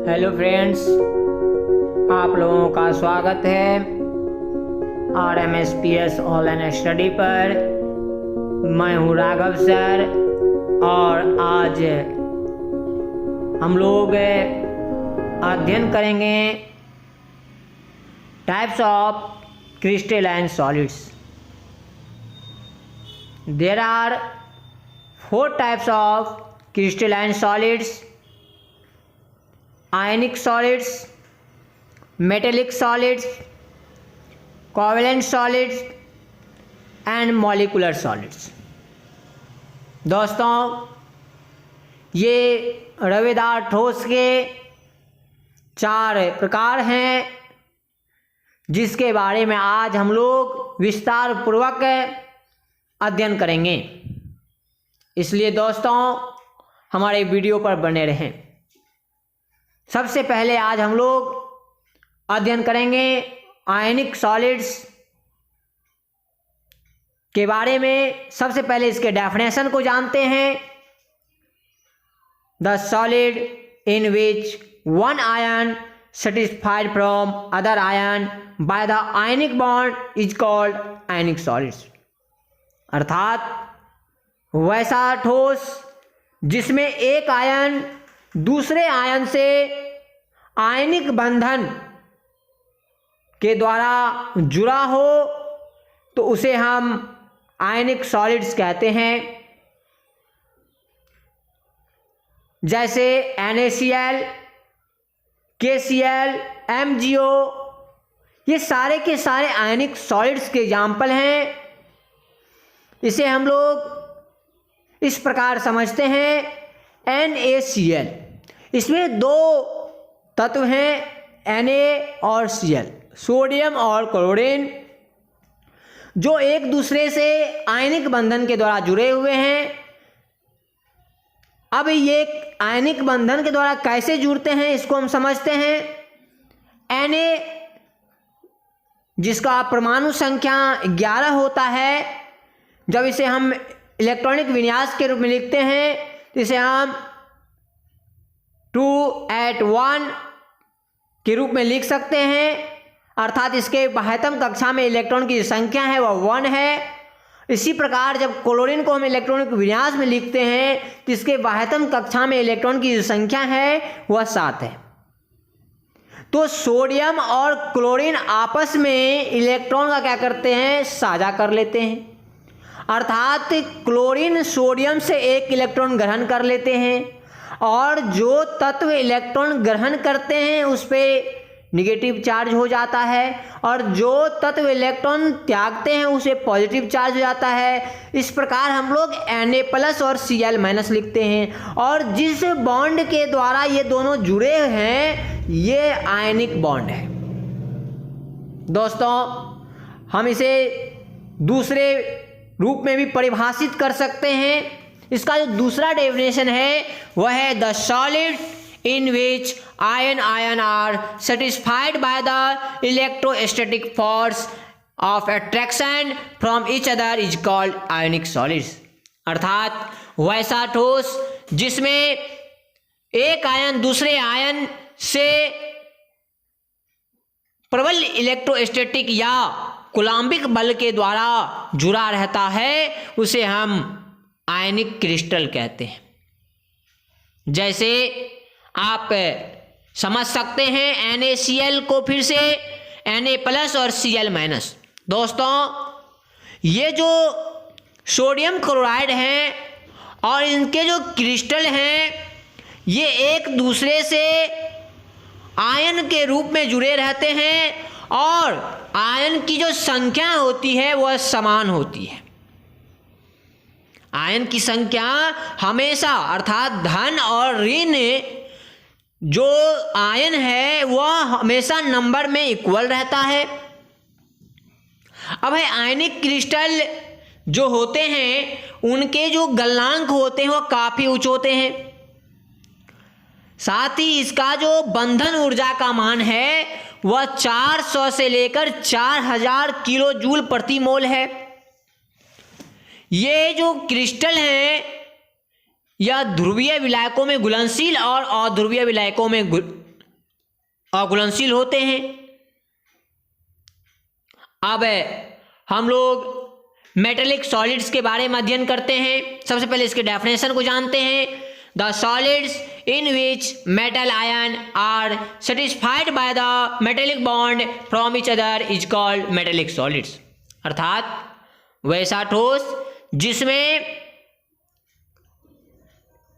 Hello friends, आप लोगों का स्वागत है RMSPS ऑनलाइन स्टडी पर। मैं हूँ राघव सर और आज हम लोग अध्ययन करेंगे types of crystalline solids. There are 4 types of crystalline solids: ionic solids, metallic solids, covalent solids and molecular solids। दोस्तों, ये रवेदार ठोस के 4 प्रकार हैं जिसके बारे में आज हम लोग विस्तार पूर्वक अध्ययन करेंगे। इसलिए दोस्तों, हमारे वीडियो पर बने रहें। सबसे पहले आज हम लोग अध्ययन करेंगे आयनिक सॉलिड्स के बारे में। सबसे पहले इसके डेफिनेशन को जानते हैं। The solid in which one ion satisfied from other ion by the ionic bond is called ionic solids. अर्थात वैसा ठोस जिसमें एक आयन दूसरे आयन से आयनिक बंधन के द्वारा जुड़ा हो तो उसे हम आयनिक सॉलिड्स कहते हैं। जैसे NaCl, KCl, MgO, ये सारे के सारे आयनिक सॉलिड्स के एग्जाम्पल हैं। इसे हम लोग इस प्रकार समझते हैं। NaCl, इसमें 2 तत्व हैं, Na और Cl, सोडियम और क्लोरीन, जो एक दूसरे से आयनिक बंधन के द्वारा जुड़े हुए हैं। अब ये आयनिक बंधन के द्वारा कैसे जुड़ते हैं इसको हम समझते हैं। Na जिसका परमाणु संख्या 11 होता है, जब इसे हम इलेक्ट्रॉनिक विन्यास के रूप में लिखते हैं तो इसे हम 281 के रूप में लिख सकते हैं। अर्थात इसके बाह्यतम कक्षा में इलेक्ट्रॉन की संख्या है वह 1 है। इसी प्रकार जब क्लोरीन को हम इलेक्ट्रॉनिक विन्यास में लिखते हैं तो इसके बाह्यतम कक्षा में इलेक्ट्रॉन की संख्या है वह 7 है। तो सोडियम और क्लोरीन आपस में इलेक्ट्रॉन का क्या करते हैं, साझा कर लेते हैं। अर्थात क्लोरीन सोडियम से 1 इलेक्ट्रॉन ग्रहण कर लेते हैं और जो तत्व इलेक्ट्रॉन ग्रहण करते हैं उस पर निगेटिव चार्ज हो जाता है और जो तत्व इलेक्ट्रॉन त्यागते हैं उसे पॉजिटिव चार्ज हो जाता है। इस प्रकार हम लोग Na+ और Cl- लिखते हैं और जिस बॉन्ड के द्वारा ये दोनों जुड़े हैं ये आयनिक बॉन्ड है। दोस्तों, हम इसे दूसरे रूप में भी परिभाषित कर सकते हैं। इसका जो दूसरा डेफिनेशन है वह है the solid in which ion are satisfied by the electrostatic force of attraction from each other is called ionic solids. अर्थात वैसा ठोस जिसमें एक आयन दूसरे आयन से प्रबल इलेक्ट्रोस्टैटिक या कूलम्बिक बल के द्वारा जुड़ा रहता है उसे हम आयनिक क्रिस्टल कहते हैं। जैसे आप समझ सकते हैं NaCl को फिर से Na+ और Cl-। दोस्तों, ये जो सोडियम क्लोराइड हैं और इनके जो क्रिस्टल हैं ये एक दूसरे से आयन के रूप में जुड़े रहते हैं और आयन की जो संख्या होती है वह समान होती है। आयन की संख्या हमेशा अर्थात धन और ऋण जो आयन है वह हमेशा नंबर में इक्वल रहता है। अब है आयनिक क्रिस्टल जो होते हैं उनके जो गलनांक होते हैं वह काफी उच्च होते हैं। साथ ही इसका जो बंधन ऊर्जा का मान है वह 400 से लेकर 4000 किलो जूल प्रति मोल है। ये जो क्रिस्टल हैं यह ध्रुवीय विलायकों में घुलनशील और अध्रुवीय विलायकों में अघुलनशील होते हैं। अब हम लोग मेटेलिक सॉलिड्स के बारे में अध्ययन करते हैं। सबसे पहले इसके डेफिनेशन को जानते हैं। The solids in which metal ion are satisfied by the metallic bond from each other is called metallic solids. अर्थात वैसा ठोस जिसमें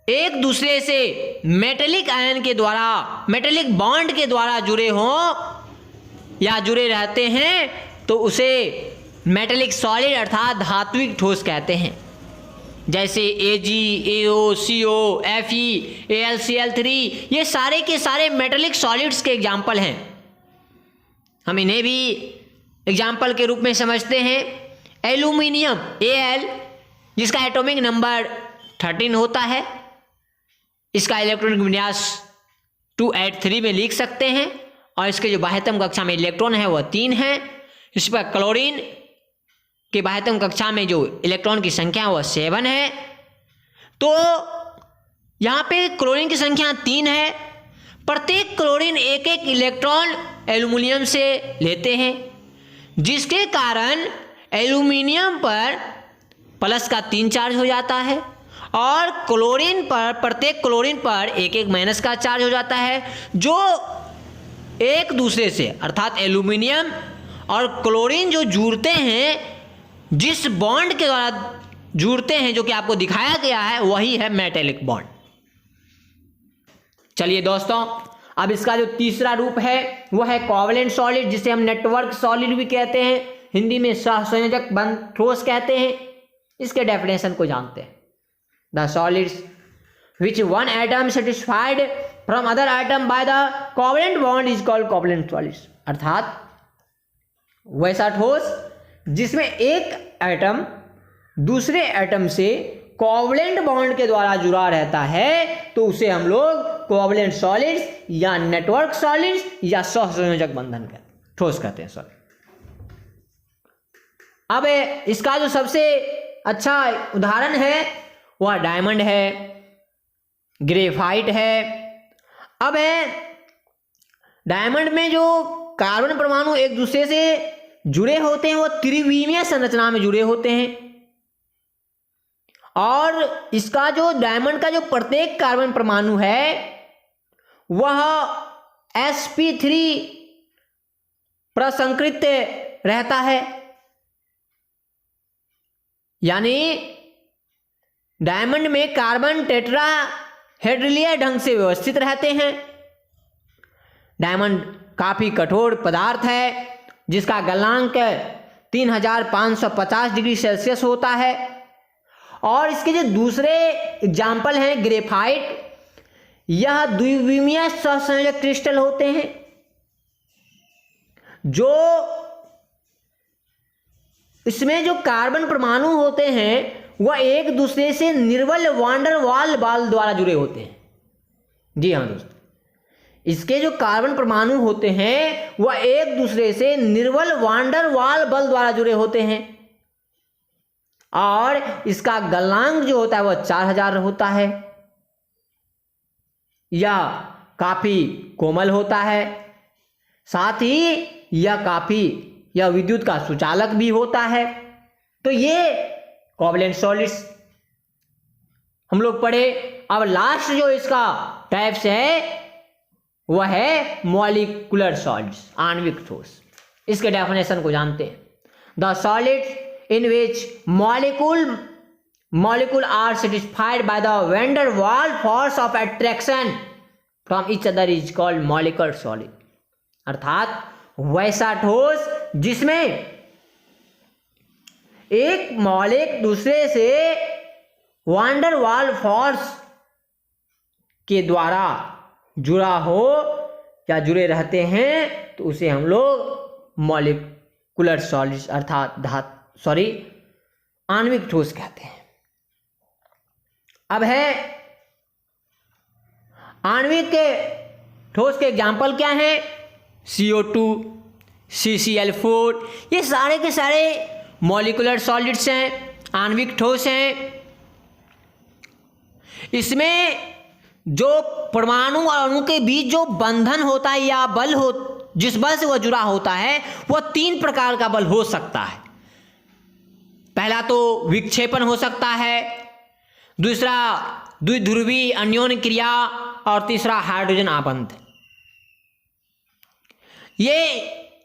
एक दूसरे से मेटेलिक आयन के द्वारा, मेटेलिक बॉन्ड के द्वारा जुड़े हों या जुड़े रहते हैं तो उसे मेटेलिक सॉलिड अर्थात धात्विक ठोस कहते हैं। जैसे Ag, AO, CO, Fe, AlCl3 ये सारे के सारे मेटेलिक सॉलिड्स के एग्जाम्पल हैं। हम इन्हें भी एग्जाम्पल के रूप में समझते हैं। एल्यूमिनियम Al जिसका एटॉमिक नंबर 13 होता है, इसका इलेक्ट्रॉनिक विन्यास 283 में लिख सकते हैं और इसके जो बाह्यतम कक्षा में इलेक्ट्रॉन है वह 3 है। इस पर क्लोरीन के बाह्यतम कक्षा में जो इलेक्ट्रॉन की संख्या वह 7 है। तो यहाँ पे क्लोरीन की संख्या 3 है। प्रत्येक क्लोरीन एक एक इलेक्ट्रॉन एल्यूमिनियम से लेते हैं, जिसके कारण एल्यूमिनियम पर प्लस का 3 चार्ज हो जाता है और क्लोरीन पर, प्रत्येक क्लोरीन पर एक एक माइनस का चार्ज हो जाता है, जो एक दूसरे से अर्थात एल्यूमिनियम और क्लोरीन जो जुड़ते हैं, जिस बॉन्ड के द्वारा जुड़ते हैं जो कि आपको दिखाया गया है, वही है मेटेलिक बॉन्ड। चलिए दोस्तों, अब इसका जो तीसरा रूप है वह है कोवैलेंट सॉलिड, जिसे हम नेटवर्क सॉलिड भी कहते हैं, हिंदी में सहसंयोजक बंध ठोस कहते हैं। इसके डेफिनेशन को जानते हैं। The solids which one atom satisfied from other atom by the covalent bond is called covalent solids. अर्थात वैसा ठोस जिसमें एक एटम दूसरे एटम से कोवैलेंट बॉन्ड के द्वारा जुड़ा रहता है तो उसे हम लोग कोवैलेंट सॉलिड्स या नेटवर्क सॉलिड्स या सहसंयोजक बंधन ठोस कहते हैं। सॉरी, अब इसका जो सबसे अच्छा उदाहरण है वह डायमंड है, ग्रेफाइट है। अब डायमंड में जो कार्बन परमाणु एक दूसरे से जुड़े होते हैं वो त्रिविमीय संरचना में जुड़े होते हैं और इसका जो डायमंड का जो प्रत्येक कार्बन परमाणु है वह sp3 प्रसंकृत रहता है। यानी डायमंड में कार्बन टेट्राहेड्रलीय ढंग से व्यवस्थित रहते हैं। डायमंड काफी कठोर पदार्थ है जिसका गलनांक 3550 डिग्री सेल्सियस होता है। और इसके जो दूसरे एग्जाम्पल हैं ग्रेफाइट, यह द्विविमीय सहसंयोजक क्रिस्टल होते हैं जो इसमें जो कार्बन परमाणु होते हैं वह एक दूसरे से निर्बल वांडर वाल बल द्वारा जुड़े होते हैं। जी हाँ दोस्तों, इसके जो कार्बन परमाणु होते हैं वह एक दूसरे से निर्बल वांडर वाल बल द्वारा जुड़े होते हैं और इसका गलनांक जो होता है वह 4000 होता है। यह काफी कोमल होता है, साथ ही यह विद्युत का सुचालक भी होता है। तो ये कोवैलेंट सॉलिड्स हम लोग पढ़े। अब लास्ट जो इसका टाइप्स है वह है मॉलिक्यूलर सॉलिड्स, आणविक ठोस। इसके डेफिनेशन को जानते हैं। The solids in which molecule are satisfied by the van der Waals force of attraction from each other is called molecular solid। अर्थात वैसा ठोस जिसमें एक मॉलिक्यूल दूसरे से वान डर वाल फोर्स के द्वारा जुड़ा हो या जुड़े रहते हैं तो उसे हम लोग मॉलिक्यूलर सॉलिड्स अर्थात आणविक ठोस कहते हैं। अब है आणविक के ठोस के एग्जाम्पल क्या हैं? CO2, CCl4, ये सारे के सारे मॉलिक्यूलर सॉलिड्स हैं, आणविक ठोस हैं। इसमें जो परमाणु और अणु के बीच जो बंधन होता है या बल हो, जिस बल से वह जुड़ा होता है, वह 3 प्रकार का बल हो सकता है। पहला तो विक्षेपण हो सकता है, दूसरा द्विध्रुवी अन्योन्य क्रिया और तीसरा हाइड्रोजन आबंध। ये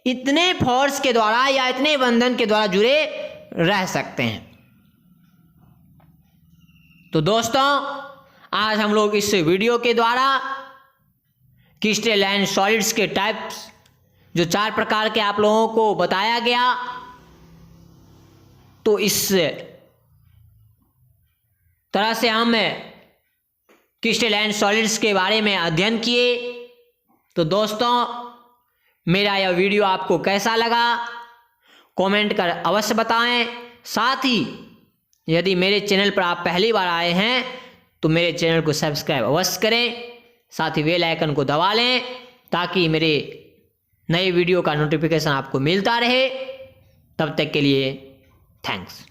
इतने फोर्स के द्वारा या इतने बंधन के द्वारा जुड़े रह सकते हैं। तो दोस्तों, आज हम लोग इस वीडियो के द्वारा क्रिस्टलाइन सॉलिड्स के टाइप्स, जो 4 प्रकार के आप लोगों को बताया गया, तो इस तरह से हम क्रिस्टलाइन सॉलिड्स के बारे में अध्ययन किए। तो दोस्तों, मेरा यह वीडियो आपको कैसा लगा कमेंट कर अवश्य बताएं। साथ ही यदि मेरे चैनल पर आप पहली बार आए हैं तो मेरे चैनल को सब्सक्राइब अवश्य करें, साथ ही बेल आइकन को दबा लें ताकि मेरे नए वीडियो का नोटिफिकेशन आपको मिलता रहे। तब तक के लिए थैंक्स।